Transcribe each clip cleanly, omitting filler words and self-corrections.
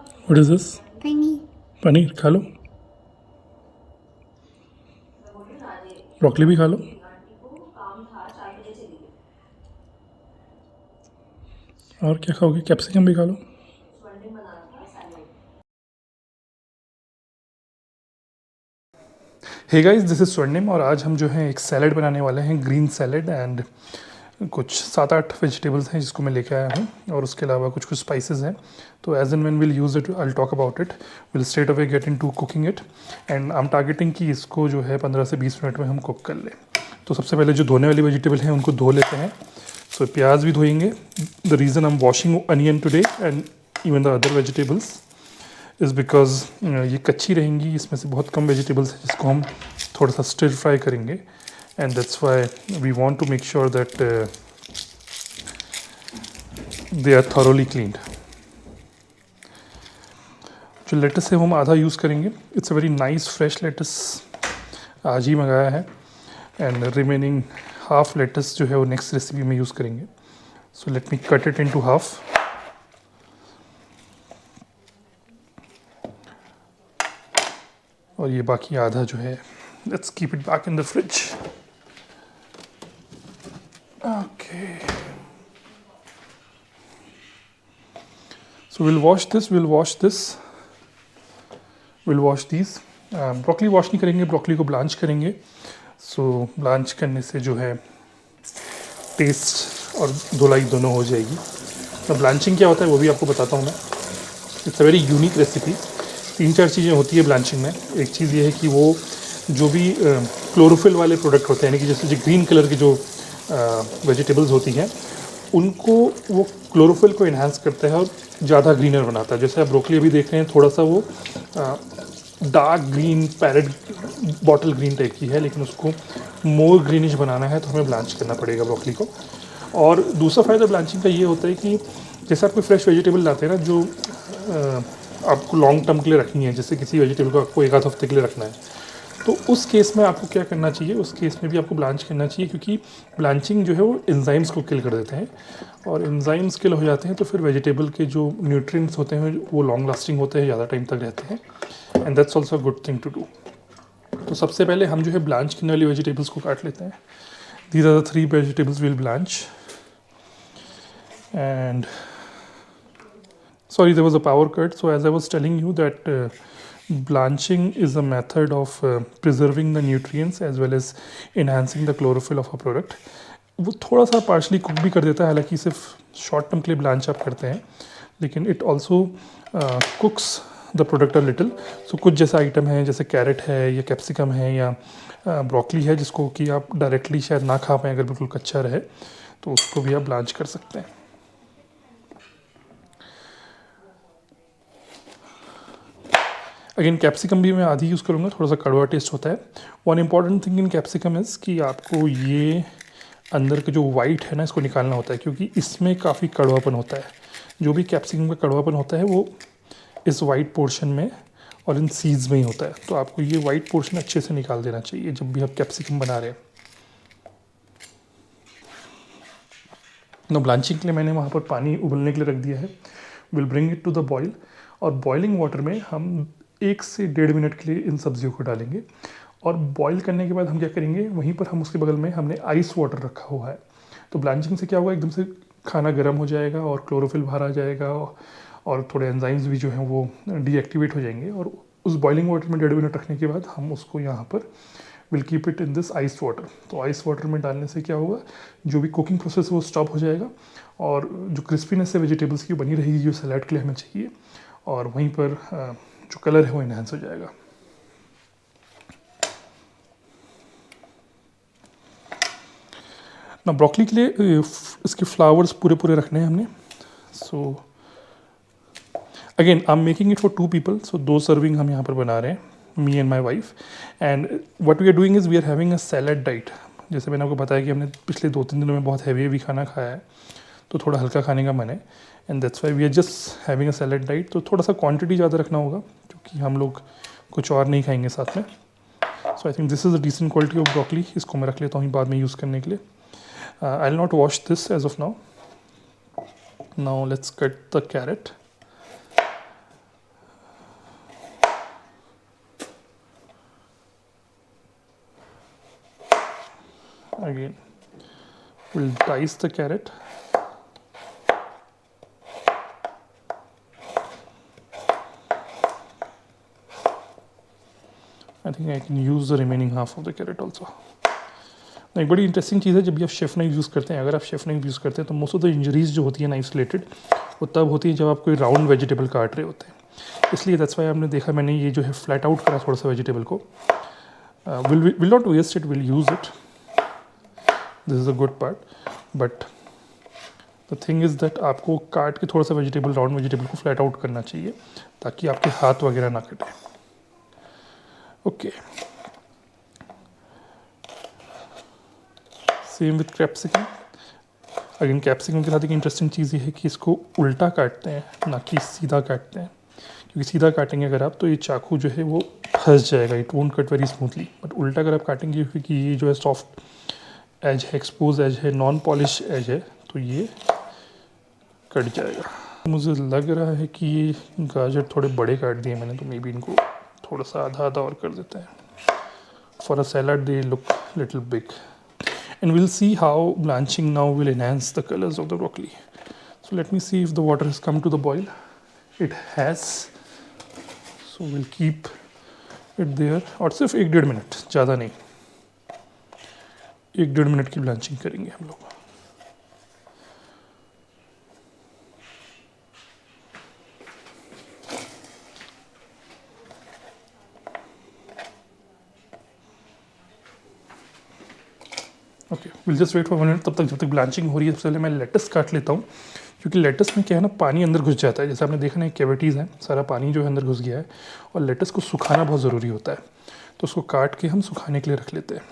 What is this? Paneer. Paneer खा लो, broccoli भी खा लो। और क्या खाओगे? कैप्सिकम भी खा लो। हे गाइस, दिस इज़ स्वर्णिम और आज हम जो है एक सैलड बनाने वाले हैं, ग्रीन सैलड। एंड कुछ 7-8 वेजिटेबल्स हैं जिसको मैं लेके आया हूँ और उसके अलावा कुछ कुछ स्पाइसेस हैं। तो as and when will use it I will talk about it, will straight away get into cooking it. And I am targeting कि इसको जो है 15 से 20 मिनट में हम कुक कर लें। तो सबसे पहले जो धोने वाली वेजिटेबल हैं उनको धो लेते हैं। सो प्याज भी धोएंगे। The reason I am washing onion today and even the other vegetables is because ये कच्ची रहेंगी, इसमें से बहुत कम वेजिटेबल्स हैं जिसको हम थोड़ा सा स्टिर फ्राई करेंगे। And that's why we want to make sure that they are thoroughly cleaned. जो लेटस है वो हम आधा यूज़ करेंगे। It's a very nice fresh lettuce, आज ही मंगाया है। एंड रिमेनिंग हाफ लेटस जो है वो नेक्स्ट रेसिपी में यूज़ करेंगे। सो let me cut it into half. और ये बाकी आधा जो है, let's keep it back in the fridge. Okay, so will wash this, will wash these. Broccoli wash नहीं करेंगे, ब्रोकली को ब्लांच करेंगे। सो ब्लांच करने से जो है टेस्ट और धुलाई दोनों हो जाएगी। तो ब्लांचिंग क्या होता है वो भी आपको बताता हूँ मैं। It's a very unique recipe. 3-4 चीज़ें होती है ब्लांचिंग में। एक चीज़ ये है कि वो जो भी क्लोरोफिल वाले प्रोडक्ट होते हैं, यानी कि जैसे जो ग्रीन कलर की जो वेजिटेबल्स होती हैं, उनको वो क्लोरोफिल को इन्हांस करता है और ज़्यादा ग्रीनर बनाता है। जैसे आप ब्रोकली अभी देख रहे हैं, थोड़ा सा वो dark green, parrot bottle green type की है, लेकिन उसको मोर ग्रीनिश बनाना है तो हमें ब्लांच करना पड़ेगा ब्रोकली को। और दूसरा फ़ायदा ब्लांचिंग का ये होता है कि जैसे आप कोई फ्रेश वेजिटेबल लाते हैं ना, जो आपको लॉन्ग टर्म के लिए रखनी है, जैसे किसी वेजिटेबल को आपको 1 आध हफ्ते के लिए रखना है, तो उस केस में आपको क्या करना चाहिए, उस केस में भी आपको ब्लांच करना चाहिए, क्योंकि ब्लांचिंग जो है वो एंजाइम्स को किल कर देते हैं। और एंजाइम्स किल हो जाते हैं तो फिर वेजिटेबल के जो न्यूट्रिएंट्स होते हैं वो लॉन्ग लास्टिंग होते हैं, ज़्यादा टाइम तक रहते हैं। And that's also a good thing to do. तो सबसे पहले हम जो है ब्लांच करने वाली वेजिटेबल्स को काट लेते हैं। These are the 3 vegetables will blanch. And sorry, there was a power cut. So as I was telling you that blanching is a method of preserving the nutrients as well as enhancing the chlorophyll of a product. वो थोड़ा सा partially cook भी कर देता है, हालांकि सिर्फ short term के लिए ब्लांच आप करते हैं, लेकिन it also cooks the product a little. So कुछ जैसा आइटम है, जैसे कैरेट है या कैप्सिकम है या ब्रोकली है, जिसको कि आप डायरेक्टली शायद ना खा पाएँ अगर बिल्कुल कच्चा रहे, तो उसको भी आप ब्लांच कर सकते हैं। अगेन कैप्सिकम भी मैं आधी यूज़ करूँगा, थोड़ा सा कड़वा टेस्ट होता है। One important thing in capsicum is कि आपको ये अंदर का जो वाइट है ना, इसको निकालना होता है, क्योंकि इसमें काफ़ी कड़वापन होता है। जो भी कैप्सिकम का कड़वापन होता है वो इस वाइट पोर्शन में और इन सीड्स में ही होता है। तो आपको ये वाइट पोर्शन अच्छे से निकाल देना चाहिए जब भी आप कैप्सिकम बना रहे हैं। नो ब्लांचिंग के लिए मैंने वहाँ पर पानी उबलने के लिए रख दिया है। Will bring it to the boil. और बॉइलिंग वाटर में हम 1 से 1.5 मिनट के लिए इन सब्जियों को डालेंगे। और बॉईल करने के बाद हम क्या करेंगे, वहीं पर हम उसके बगल में हमने आइस वाटर रखा हुआ है। तो ब्लांचिंग से क्या होगा, एकदम से खाना गर्म हो जाएगा और क्लोरोफिल बाहर आ जाएगा और थोड़े एंजाइम्स भी जो हैं वो डीएक्टिवेट हो जाएंगे। और उस बॉइलिंग वाटर में 1.5 मिनट रखने के बाद हम उसको यहाँ पर will keep it in this ice water. तो आइस वाटर में डालने से क्या होगा, जो भी कुकिंग प्रोसेस है वो स्टॉप हो जाएगा और जो क्रिस्पीनेस है वेजिटेबल्स की बनी रहेगी, जो सलाद के लिए हमें चाहिए। और वहीं पर जो कलर है वो इन्हांस हो जाएगा। ना ब्रोकली के लिए इसके फ्लावर्स पूरे पूरे रखने हैं हमने। So again I am making it for 2 people, so 2 serving हम यहाँ पर बना रहे हैं, me and my wife. And what we are doing is we are having a salad diet. जैसे मैंने आपको बताया कि हमने पिछले 2-3 दिनों में बहुत हैवी खाना खाया है, तो थोड़ा हल्का खाने का मन है। And that's why we are just having a salad diet. तो थोड़ा सा क्वांटिटी ज़्यादा रखना होगा, क्योंकि हम लोग कुछ और नहीं खाएंगे साथ में। So I think this is a decent quality of broccoli. इसको मैं रख लेता हूँ बाद में यूज़ करने के लिए। I will not wash this as of now. Now let's cut the carrot. Again, we'll dice the carrot. I think I can use the remaining half of the carrot also. एक बड़ी interesting चीज़ है जब भी आप chef knife use करते हैं, अगर आप शेफ नाइफ यूज़ करते हैं तो मोस्ट ऑफ द इंजरीज जो होती है नाइफ रिलेटेड वो तब होती है जब आप कोई राउंड वेजिटेबल काट रहे होते हैं। इसलिए दैट्स वाई आपने देखा मैंने ये जो है फ्लैट आउट करा थोड़ा सा वेजिटेबल को। Will not waste it, will use it, this is a good part. But the thing is that आपको काट के थोड़ा सा वेजिटेबल, राउंड वेजिटेबल को फ्लैट आउट करना चाहिए ताकि आपके हाथ वगैरह ना कटे। Okay, same with capsicum. Again capsicum के साथ एक इंटरेस्टिंग चीज़ ये है कि इसको उल्टा काटते हैं, ना कि सीधा काटते हैं, क्योंकि सीधा काटेंगे अगर आप तो ये चाकू जो है वो फंस जाएगा, it won't cut very smoothly. But उल्टा अगर आप काटेंगे, क्योंकि ये जो है सॉफ्ट एज है, एक्सपोज एज है, नॉन पॉलिश एज है, तो ये कट जाएगा। मुझे लग रहा है कि ये गाजर थोड़े बड़े काट दिए मैंने, तो मे बी इनको थोड़ा सा आधा आधा और कर देते हैं। For a salad they look little big. And we'll see how blanching now will enhance the colors of the broccoli. So let me see if the water has come to the boil. It has. So we'll keep it there. और सिर्फ 1-1.5 minute, ज़्यादा नहीं, 1-1.5 minute की blanching करेंगे हम लोग। Okay, will just wait for 1 minute. तब तक जब तक ब्लांचिंग हो रही है सबसे पहले मैं लेटस काट लेता हूँ, क्योंकि लेटस में क्या है ना, पानी अंदर घुस जाता है। जैसे आपने देखा ना, कैविटीज़ हैं, सारा पानी जो है अंदर घुस गया है, और लेटस को सुखाना बहुत ज़रूरी होता है, तो उसको काट के हम सुखाने के लिए रख लेते हैं।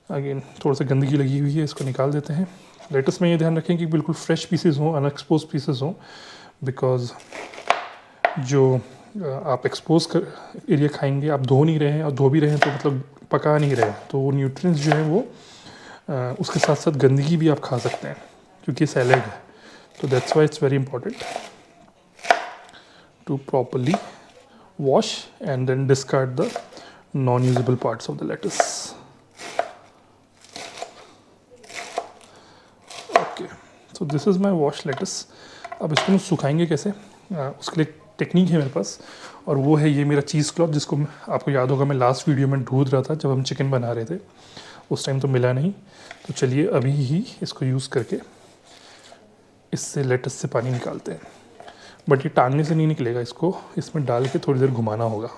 अगेन थोड़ा सा गंदगी लगी हुई है, इसको निकाल देते हैं। लेटस में ये ध्यान रखें कि बिल्कुल फ्रेश पीसेस हों, अनएक्सपोज पीसेस हों, बिकॉज जो आप एक्सपोज कर एरिया खाएंगे, आप धो नहीं रहे हैं, और धो भी रहे हैं तो मतलब पका नहीं रहे हैं, तो वो न्यूट्रिएंट्स जो है वो उसके साथ साथ गंदगी भी आप खा सकते हैं, क्योंकि सैलेड है। तो that's why it's very important to properly wash and then discard the non usable parts of the lettuce. Okay, so this is my wash lettuce. अब इसको हम सुखाएंगे कैसे, उसके लिए टेक्निक है मेरे पास, और वो है ये मेरा चीज़ क्लॉथ, जिसको आपको याद होगा मैं लास्ट वीडियो में ढूंढ रहा था जब हम चिकन बना रहे थे, उस टाइम तो मिला नहीं। तो चलिए अभी ही इसको यूज़ करके इससे लेटस से पानी निकालते हैं। बट ये टांगने से नहीं निकलेगा, इसको इसमें डाल के थोड़ी देर घुमाना होगा,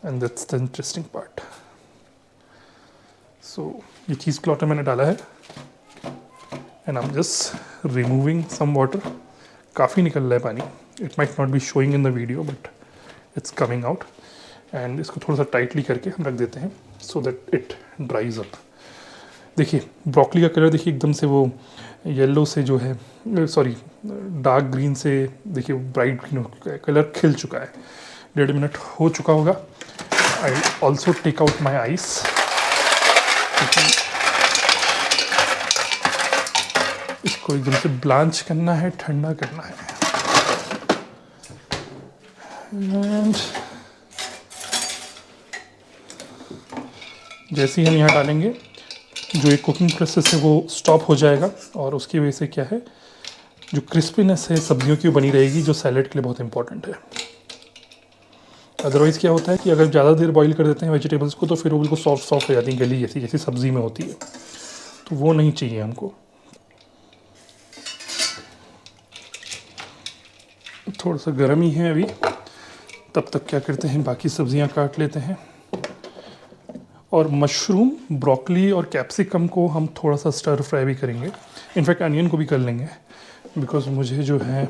and that's the interesting part. So ये चीज़ क्लॉथ मैंने डाला है, and I am just removing some water. काफ़ी निकल रहा है पानी, it might not be showing in the video but it's coming out. And इसको थोड़ा सा टाइटली करके हम रख देते हैं so that it dries up. देखिए ब्रोकली का कलर देखिए, एकदम से वो येलो से जो है, सॉरी डार्क ग्रीन से देखिए ब्राइट ग्रीन हो चुका है, कलर खिल चुका है। 1.5 मिनट हो चुका होगा। I also take out my ice, इसको एकदम से ब्लांच करना है, ठंडा करना है। एंड जैसे ही हम यहाँ डालेंगे, जो एक कुकिंग प्रोसेस है वो स्टॉप हो जाएगा, और उसकी वजह से क्या है, जो क्रिस्पीनेस है सब्जियों की बनी रहेगी, जो सैलेड के लिए बहुत इंपॉर्टेंट है। अदरवाइज़ क्या होता है कि अगर ज़्यादा देर बॉईल कर देते हैं वेजिटेबल्स को, तो फिर वो बिल्कुल सॉफ्ट सॉफ्ट हो जाती हैं, गली जैसी जैसी सब्ज़ी में होती है, तो वो नहीं चाहिए हमको। थोड़ा सा गर्म ही है अभी, तब तक क्या करते हैं, बाकी सब्जियां काट लेते हैं। और मशरूम, ब्रोकली और कैप्सिकम को हम थोड़ा सा स्टर फ्राई भी करेंगे, इनफैक्ट अनियन को भी कर लेंगे, बिकॉज मुझे जो है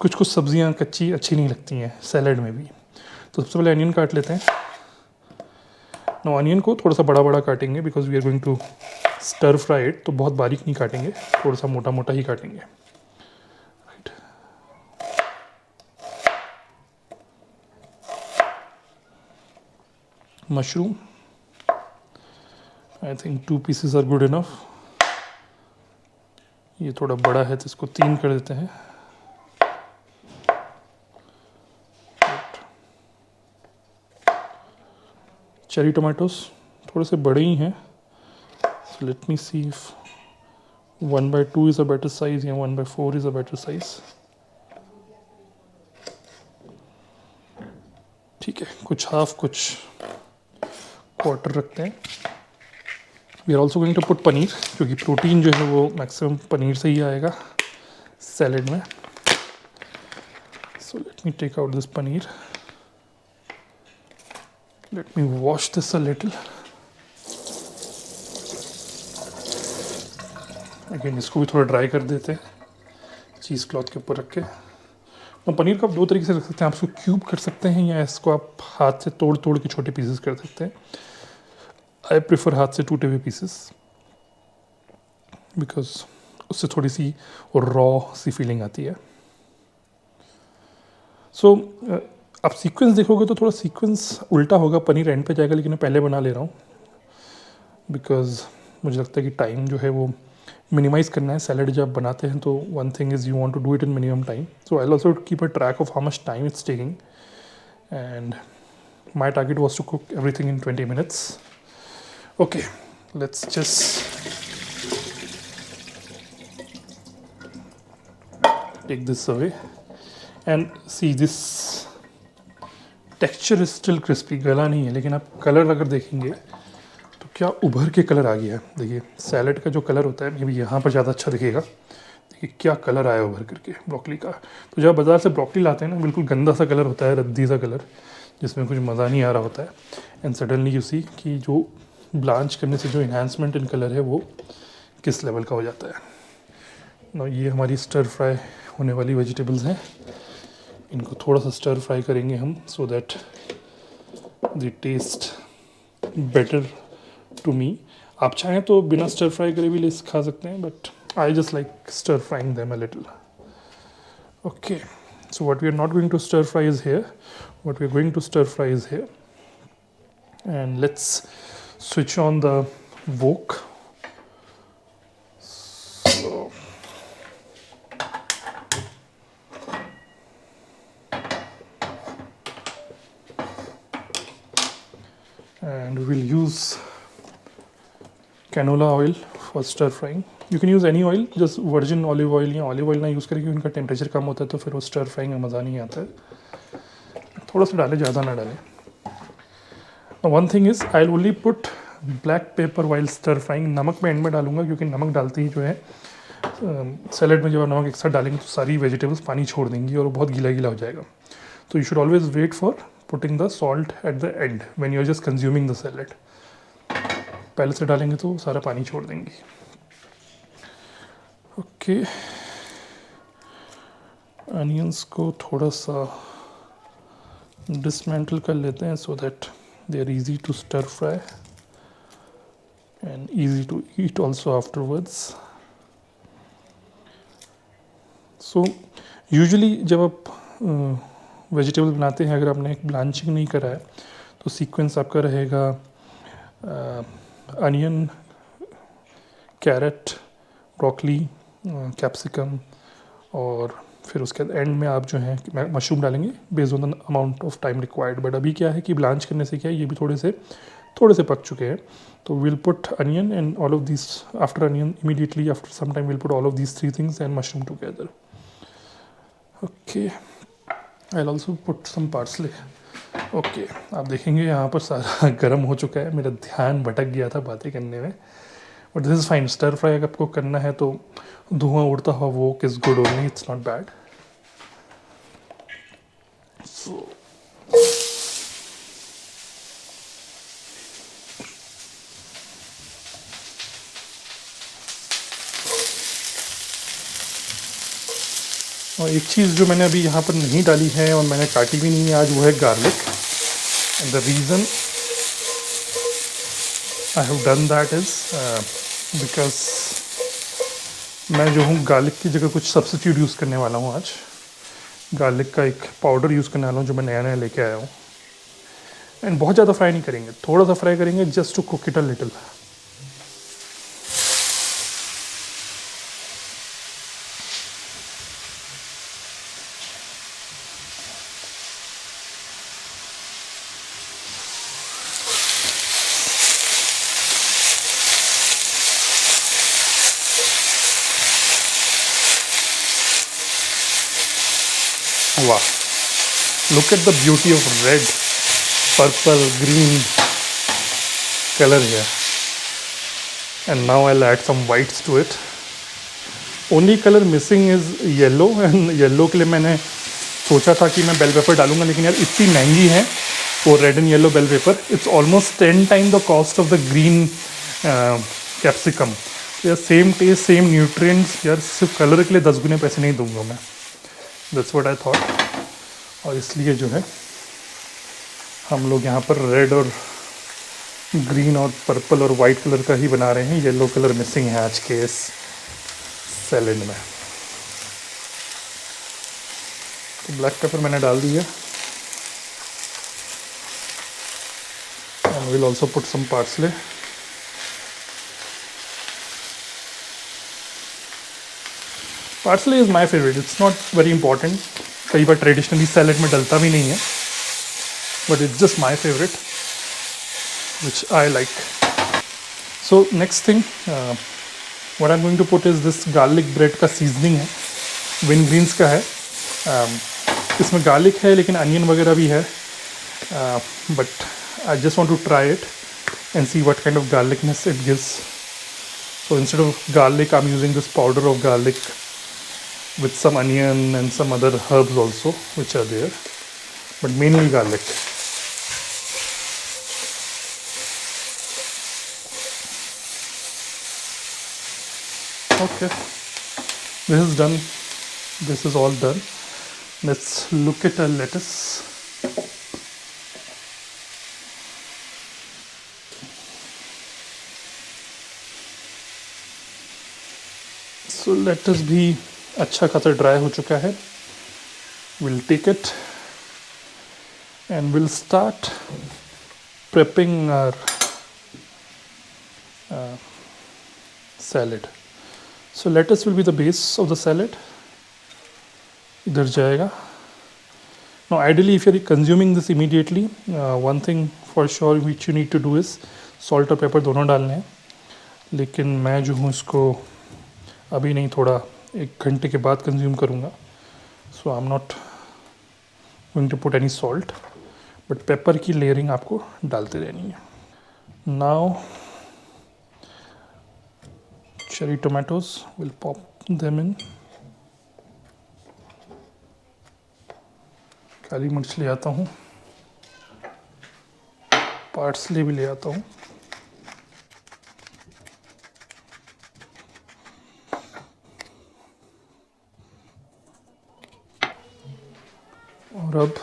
कुछ कुछ सब्जियां कच्ची अच्छी नहीं लगती हैं सैलेड में भी। तो सबसे पहले अनियन काट लेते हैं। नो, अनियन को थोड़ा सा बड़ा बड़ा काटेंगे, because we are going to stir fry it, तो बहुत बारीक नहीं काटेंगे, थोड़ा सा मोटा मोटा ही काटेंगे। Mushroom, I think 2 pieces are good enough. ये थोड़ा बड़ा है तो इसको 3 कर देते हैं। चेरी टोमेटोज थोड़े से बड़े ही हैं, सो let me see if 1/2 is a better size या 1/4 इज़ अ बेटर साइज। ठीक है, कुछ हाफ कुछ क्वार्टर रखते हैं। We are also going to put paneer, क्योंकि प्रोटीन जो है वो मैक्सिमम पनीर से ही आएगा सैलेड में। So let me take out this paneer, let me wash this a little. अगेन इसको भी थोड़ा ड्राई कर देते हैं चीज़ क्लॉथ के ऊपर रख के। तो पनीर को आप दो तरीके से रख सकते हैं, आप इसको क्यूब कर सकते हैं या इसको आप हाथ से तोड़ तोड़ के छोटे पीसेस कर सकते हैं। आई प्रेफर हाथ से टूटे हुए पीसेस, बिकॉज उससे थोड़ी सी रॉ सी फीलिंग आती है। सो आप सीक्वेंस देखोगे तो थोड़ा सीक्वेंस उल्टा होगा, पनीर एंड पे जाएगा, लेकिन मैं पहले बना ले रहा हूँ बिकॉज मुझे लगता है कि टाइम जो है वो मिनिमाइज़ करना है। सैलड जब बनाते हैं तो one thing is you want to do it in minimum time, so I also keep a track of how much time it's taking, and my target was to cook everything in 20 minutes. Okay, let's just take this away and see this texture is still crispy, गला नहीं है, लेकिन आप colour अगर देखेंगे तो क्या उभर के कलर आ गया है। देखिए सैलड का जो कलर होता है, मे बी यहाँ पर ज़्यादा अच्छा दिखेगा। देखिए क्या कलर आया उभर करके ब्रोकली का। तो जब बाज़ार से ब्रोकली लाते हैं ना, बिल्कुल गंदा सा कलर होता है, रद्दी सा कलर, जिसमें कुछ मज़ा नहीं आ रहा होता है। एंड सडनली यू सी कि जो ब्लांच करने से जो इन्हांसमेंट इन कलर है वो किस लेवल का हो जाता है ना। ये हमारी स्टर फ्राई होने वाली वेजिटेबल्स हैं, इनको थोड़ा सा स्टर फ्राई करेंगे हम, so that the taste better to me. आप चाहें तो बिना स्टर फ्राई करे भी ले खा सकते हैं, but I just like stir frying them a little. Okay, so what we are not going to stir fry is here, what we are going to stir fry is here. And let's switch on the wok. So and we'll use canola oil for stir frying. You can use any oil, just virgin olive oil या olive oil ना use करें, क्योंकि उनका temperature कम होता है तो फिर वो स्टर फ्राइंग में मज़ा नहीं आता है। थोड़ा सा डालें, ज़्यादा ना डालें। One thing is I only put black pepper while stir frying. नमक मैं एंड में डालूंगा, क्योंकि नमक डालते ही जो है सैलड में जब आप नमक एक साथ डालेंगे तो सारी वेजिटेबल्स पानी छोड़ देंगी और वो बहुत गीला गीला हो जाएगा। तो you should always wait for putting the salt at the end when you are just consuming the salad. पहले से डालेंगे तो सारा पानी छोड़ देंगी। ओके, अनियंस को थोड़ा सा डिसमेंटल कर लेते हैं, so that they are easy to stir fry and easy to eat also afterwards. So usually जब आप वेजिटेबल बनाते हैं, अगर आपने एक ब्लांचिंग नहीं करा है तो सीक्वेंस आपका रहेगा अनियन, कैरेट, ब्रोकली, कैप्सिकम, और फिर उसके बाद एंड में आप जो है मशरूम डालेंगे based on the amount of time required. But अभी क्या है कि ब्लांच करने से क्या है, ये भी थोड़े से पक चुके हैं। तो will put onion and all of this, after onion immediately after some time will put all of these 3 things and mushroom together. Okay, I will also put some parsley. Okay, आप देखेंगे यहाँ पर सारा गर्म हो चुका है, मेरा ध्यान भटक गया था बातें करने में, but this is fine. Stir fry अगर आपको करना है तो धुआं उड़ता हुआ वो किस good only, it's not bad. So और एक चीज़ जो मैंने अभी यहाँ पर नहीं डाली है और मैंने काटी भी नहीं है आज, वो है garlic. And the reason I have done that is because मैं जो हूँ गार्लिक की जगह कुछ सब्स्टिट्यूट यूज़ करने वाला हूँ आज। गार्लिक का एक पाउडर यूज़ करने वाला हूँ जो मैं नया नया लेके आया हूँ। एंड बहुत ज़्यादा फ्राई नहीं करेंगे, थोड़ा सा फ्राई करेंगे, just to cook it a little. Wow, look at the beauty of red, purple, green color here. And now I'll add some whites to it. Only color missing is yellow, and yellow के लिए मैंने सोचा था कि मैं bell pepper डालूंगा, लेकिन यार इतनी महंगी है वो red and yellow bell pepper. It's almost 10 time the cost of the green capsicum. यार सेम टेस्ट, सेम न्यूट्रिएंट्स, यार सिर्फ कलर के लिए 10 गुने पैसे नहीं दूंगा मैं. That's what I thought. और इसलिए जो है हम लोग यहाँ पर रेड और ग्रीन और पर्पल और वाइट कलर का ही बना रहे हैं. येलो कलर मिसिंग है आज के इस सैलेड में. तो ब्लैक पेपर मैंने डाल दिया. And will also put some parsley. Parsley is my favourite. It's not very important. कई बार ट्रेडिशनली सैलेड में डलता भी नहीं है, but it's just my favourite which I like. So next thing what I'm going to put is this garlic bread का seasoning है. Win Green's का है. इसमें गार्लिक है लेकिन अनियन वगैरह भी है. But I just want to try it and see what kind of garlicness it gives. So instead of garlic, I'm using this powder of garlic with some onion and some other herbs also which are there, but mainly garlic. Okay, this is done. This is all done. Let's look at our lettuce. So lettuce भी अच्छा खासा dry हो चुका है. We'll take it and we'll start prepping our salad. So lettuce will be the base of the salad. इधर जाएगा. Now ideally if you're consuming this immediately, one thing for sure which you need to do is salt और pepper दोनों डालने हैं. लेकिन मैं जो हूँ इसको अभी नहीं, थोड़ा 1 घंटे के बाद कंज्यूम करूँगा. So I'm not going to put any salt, but pepper की लेयरिंग आपको डालते रहनी है. Now cherry tomatoes, we'll pop them in. काली मिर्च ले आता हूँ. पार्सले भी ले आता हूँ. और अब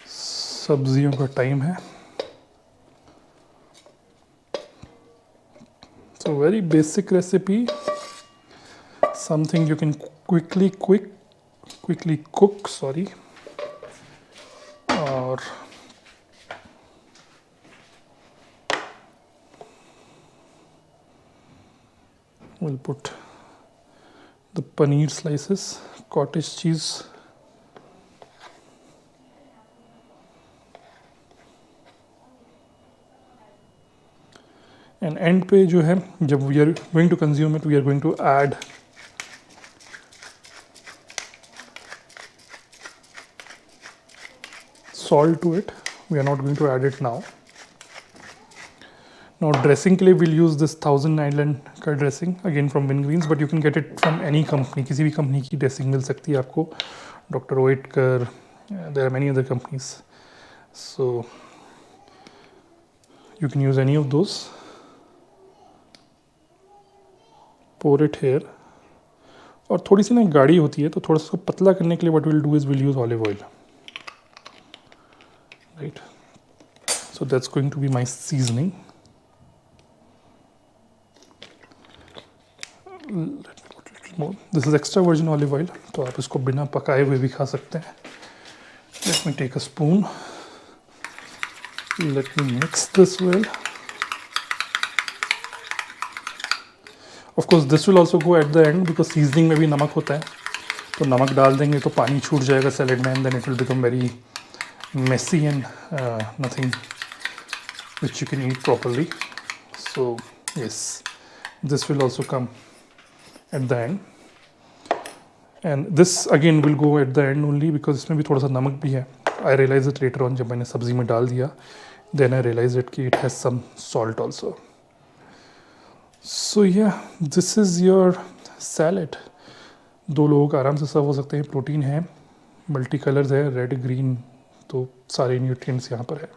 सब्जियों का टाइम है. So very basic recipe, something you can quickly cook, sorry. और we'll put the paneer slices, cottage cheese. And end पे जो है, जब we are going to consume it, we are going to add salt to it. We are not going to add it now. Now dressing के लिए we'll use this Thousand Island का dressing again from Wingreen's, but you can get it from any company. किसी भी company की dressing मिल सकती है आपको. Dr. Oetker, there are many other companies, so you can use any of those. Pour it here. और थोड़ी सी ना गाढ़ी होती है, तो थोड़ा सा पतला करने के लिए what we'll do is we'll use olive oil. Right, so that's going to be my seasoning. Let me put a little more. This is extra virgin olive oil, तो आप इसको बिना पकाए हुए भी खा सकते हैं. Let me take a spoon. Let me mix this well. Of course this will also go at the end because seasoning में भी नमक होता है, तो नमक डाल देंगे तो पानी छूट जाएगा सैलेड में, and then it will become very messy and nothing which you can eat properly. So yes, this will also come at the end. And this again will go at the end only because इसमें भी थोड़ा सा नमक भी है. I realize it later on, जब मैंने सब्जी में डाल दिया, देन आई रियलाइज इट कि it has some salt also. So yeah this is your salad. 2 लोगों का आराम से सर्व हो सकते हैं. प्रोटीन है, मल्टी कलर्स है, रेड ग्रीन, तो सारे न्यूट्रिएंट्स यहाँ पर है.